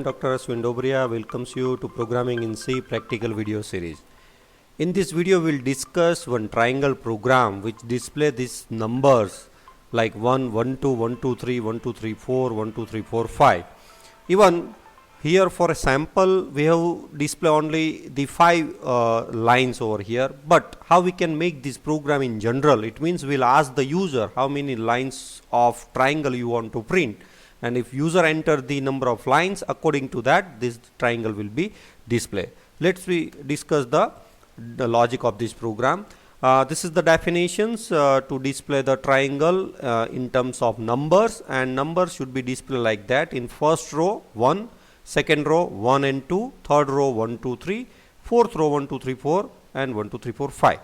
Dr.Ashwin Dobariya welcomes you to Programming in C practical video series. In this video, we'll discuss one triangle program which display these numbers like 1, 1, 2, 1, 2, 3, 1, 2, 3, 4, 1, 2, 3, 4, 5. Even here for a sample, we have display only the 5 lines over here. But how we can make this program in general? It means we'll ask the user how many lines of triangle you want to print. And if user enter the number of lines, according to that this triangle will be displayed. Let's discuss the logic of this program. This is the definitions to display the triangle in terms of numbers, and numbers should be displayed like that. In first row 1, second row 1 and 2, third row 1, 2, 3, fourth row 1, 2, 3, 4 and 1, 2, 3, 4, 5.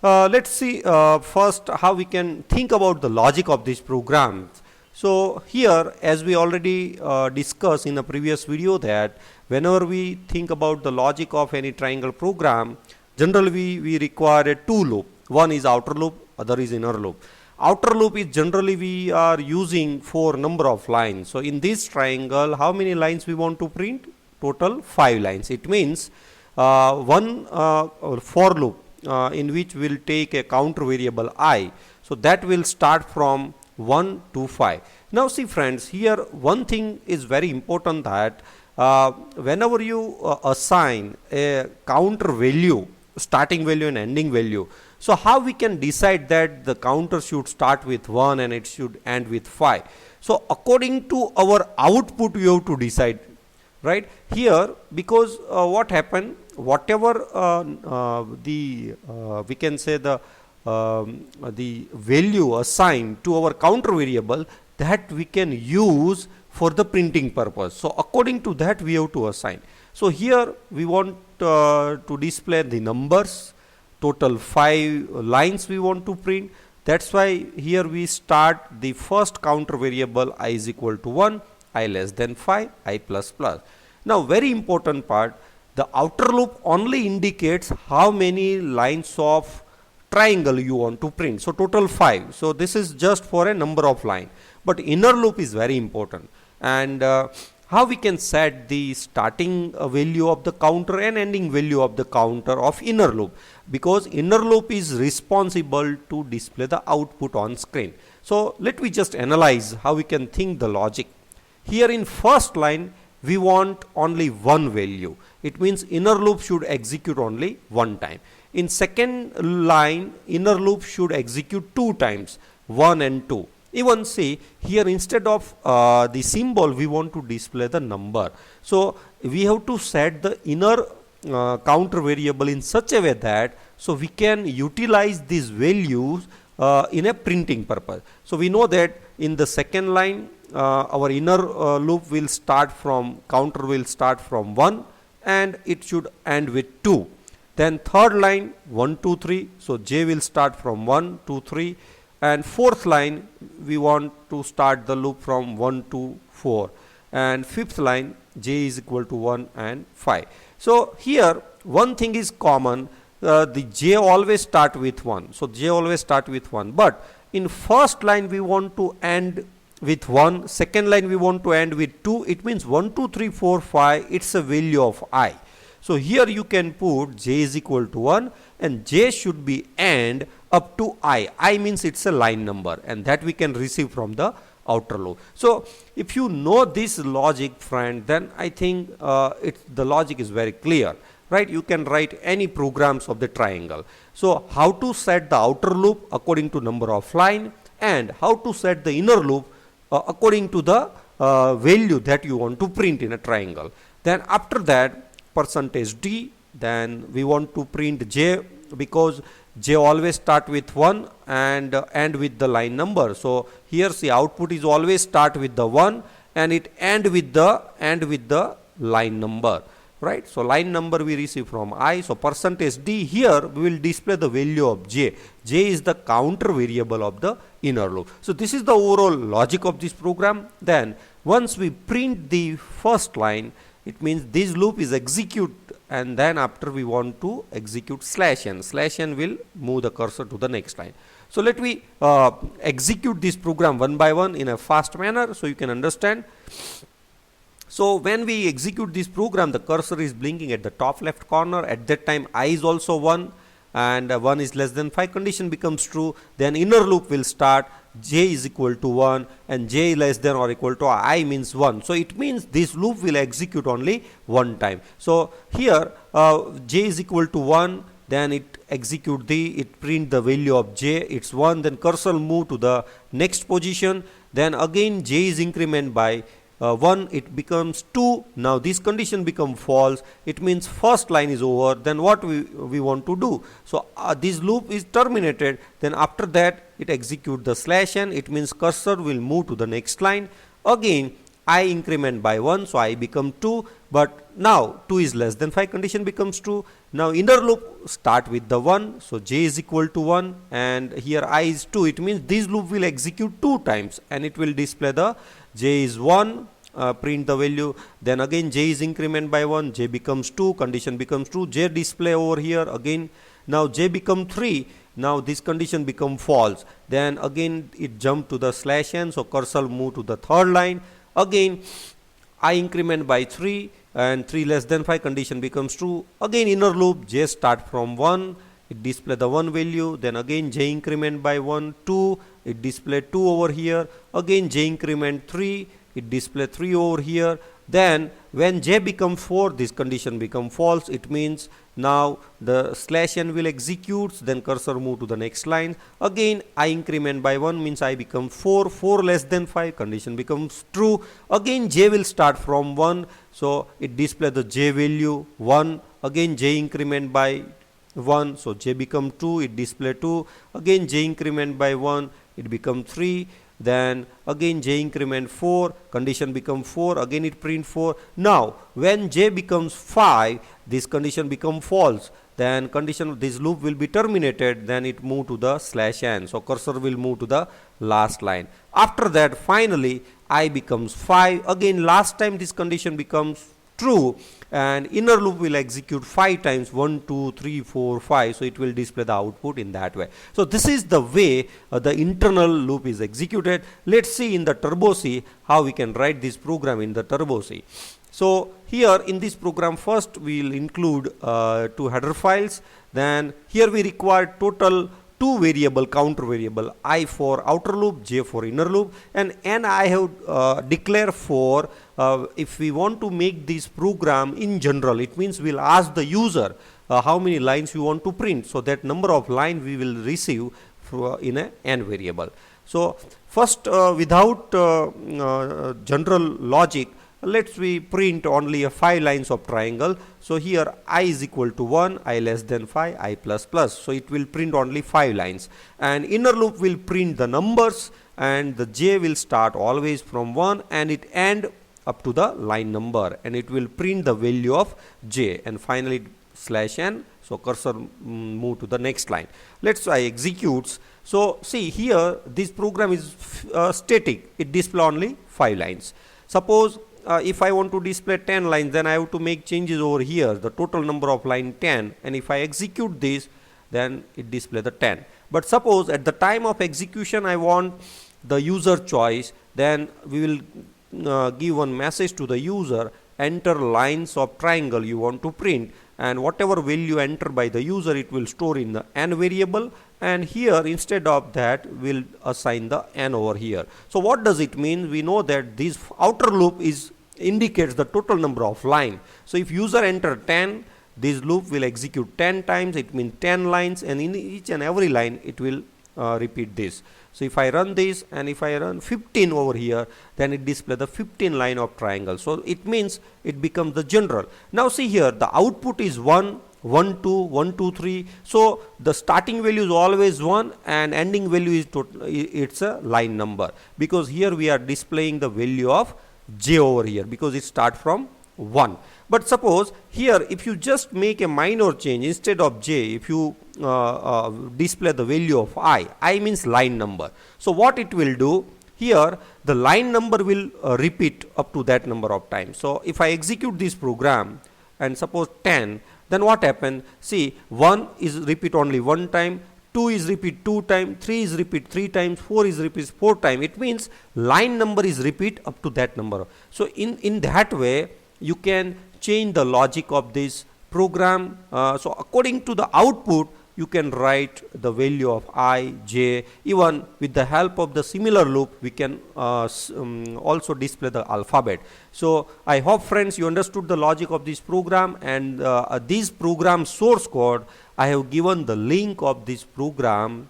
Let's see first how we can think about the logic of this program. So here, as we already discussed in a previous video, that whenever we think about the logic of any triangle program, generally we require a two loop. One is outer loop, other is inner loop. Outer loop is generally we are using for number of lines. So in this triangle, how many lines we want to print? Total 5 lines. It means one for loop in which we'll take a counter variable I. So that will start from 1 to 5. Now see friends, here one thing is very important, that whenever you assign a counter value, starting value and ending value, so how we can decide that the counter should start with 1 and it should end with 5? So according to our output we have to decide, right? Here, because what happened, whatever we can say the value assigned to our counter variable, that we can use for the printing purpose. So according to that we have to assign. So here we want to display the numbers, total 5 lines we want to print. That's why here we start the first counter variable I is equal to 1, I less than 5, I plus plus. Now very important part, the outer loop only indicates how many lines of triangle you want to print. So total 5. So this is just for a number of line. But inner loop is very important. And how we can set the starting value of the counter and ending value of the counter of inner loop, because inner loop is responsible to display the output on screen. So let me just analyze how we can think the logic. Here in first line we want only one value. It means inner loop should execute only one time. In second line, inner loop should execute 2 times, 1 and 2. Even see here, instead of the symbol we want to display the number. So we have to set the inner counter variable in such a way that so we can utilize these values in a printing purpose. So we know that in the second line our inner loop will start from, counter will start from 1 and it should end with 2. Then third line 1, 2, 3. So J will start from 1, 2, 3. And fourth line we want to start the loop from 1 to 4. And fifth line J is equal to 1 and 5. So here one thing is common, the J always start with 1. So J always start with 1. But in first line we want to end with 1. Second line we want to end with 2. It means 1, 2, 3, 4, 5. It's a value of I. So here you can put J is equal to 1 and J should be end up to I. I means it's a line number, and that we can receive from the outer loop. So if you know this logic, friend, then I think the logic is very clear, right? You can write any programs of the triangle. So how to set the outer loop according to number of line, and how to set the inner loop according to the value that you want to print in a triangle. Then after that, percentage D, then we want to print J, because J always start with 1 and end with the line number. So here see, output is always start with the 1 and it end with the line number, right? So line number we receive from I. So percentage D, here we will display the value of J. J is the counter variable of the inner loop. So this is the overall logic of this program. Then once we print the first line, it means this loop is execute, and then after we want to execute /n. /n will move the cursor to the next line. So let me execute this program one by one in a fast manner so you can understand. So when we execute this program, the cursor is blinking at the top left corner. At that time I is also 1 and 1 is less than 5 condition becomes true. Then inner loop will start, j is equal to 1 and j less than or equal to I means 1. So it means this loop will execute only one time. So here j is equal to 1, then it execute it print the value of j, it's 1, then cursor move to the next position, then again j is increment by 1, it becomes 2. Now this condition become false, it means first line is over. Then what we want to do? So this loop is terminated, then after that it execute the /n, it means cursor will move to the next line. Again I increment by 1, so I become 2, but now 2 is less than 5 condition becomes true. Now inner loop start with the 1, so j is equal to 1 and here I is 2, it means this loop will execute 2 times and it will display the j is 1, print the value, then again j is increment by 1, j becomes 2, condition becomes true, j display over here again. Now j become 3, now this condition become false, then again it jump to the /n, so cursor move to the third line. Again I increment by 3 and 3 less than 5 condition becomes true. Again inner loop, j start from 1, it display the 1 value, then again j increment by 1, 2, it display 2 over here, again j increment 3, it display 3 over here. Then when j becomes 4, this condition become false, it means now the /n will execute, then cursor move to the next line. Again I increment by 1 means I become 4, 4 less than 5 condition becomes true. Again j will start from 1, so it display the j value 1, again j increment by 1, so j become 2, it display 2, again j increment by 1, it become 3, then again j increment 4, condition become 4, again it print 4. Now when j becomes 5, this condition become false, then condition this loop will be terminated, then it move to the /n, so cursor will move to the last line. After that finally I becomes 5, again last time this condition becomes true and inner loop will execute 5 times, 1 2 3 4 5, so it will display the output in that way. So this is the way the internal loop is executed. Let's see in the Turbo C how we can write this program in the Turbo C. So here in this program first we will include 2 header files, then here we require total 2 variable counter variable, I for outer loop, j for inner loop, and n I have declared for if we want to make this program in general, it means we'll ask the user how many lines we want to print, so that number of line we will receive in a n variable. So first without general logic, let's we print only a 5 lines of triangle. So here I is equal to 1, I less than 5, I plus plus, so it will print only 5 lines, and inner loop will print the numbers and the j will start always from 1 and it end up to the line number and it will print the value of j and finally /n, so cursor move to the next line. Let's try executes. So see here this program is static, it display only 5 lines. Suppose if I want to display 10 lines, then I have to make changes over here, the total number of line 10, and if I execute this then it display the 10. But suppose at the time of execution I want the user choice, then we will give one message to the user, enter lines of triangle you want to print, and whatever value entered by the user it will store in the n variable, and here instead of that we'll assign the n over here. So what does it mean? We know that this outer loop indicates the total number of line. So if user enter 10, this loop will execute 10 times, it means 10 lines, and in each and every line it will repeat this. So if I run this and if I run 15 over here, then it display the 15 line of triangle. So it means it becomes the general. Now see here the output is 1, 1 2 1 2 3, so the starting value is always 1 and ending value is it's a line number, because here we are displaying the value of j over here because it start from 1. But suppose here if you just make a minor change, instead of j if you display the value of I means line number. So what it will do, here the line number will repeat up to that number of times. So if I execute this program and suppose 10, then what happened? See, 1 is repeat only 1 time, 2 is repeat 2 times, 3 is repeat 3 times, 4 is repeat 4 times. It means line number is repeat up to that number. So in that way you can change the logic of this program. So according to the output you can write the value of I, J. Even with the help of the similar loop we can also display the alphabet. So I hope friends you understood the logic of this program, and this program source code, I have given the link of this program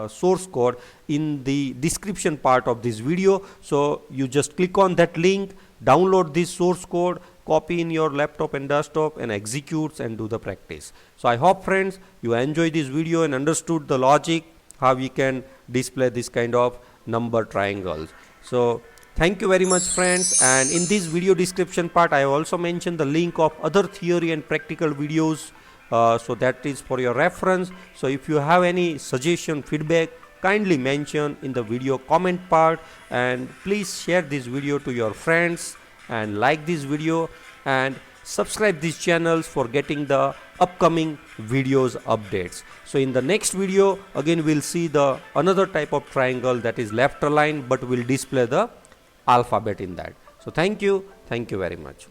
source code in the description part of this video. So you just click on that link, download this source code, copy in your laptop and desktop, and executes and do the practice. So I hope friends you enjoy this video and understood the logic how we can display this kind of number triangles. So thank you very much friends, and in this video description part I have also mentioned the link of other theory and practical videos, so that is for your reference. So if you have any suggestion, feedback, kindly mention in the video comment part, and please share this video to your friends and like this video and subscribe these channels for getting the upcoming videos updates. So in the next video again we'll see the another type of triangle, that is left aligned, but we'll display the alphabet in that. So thank you very much.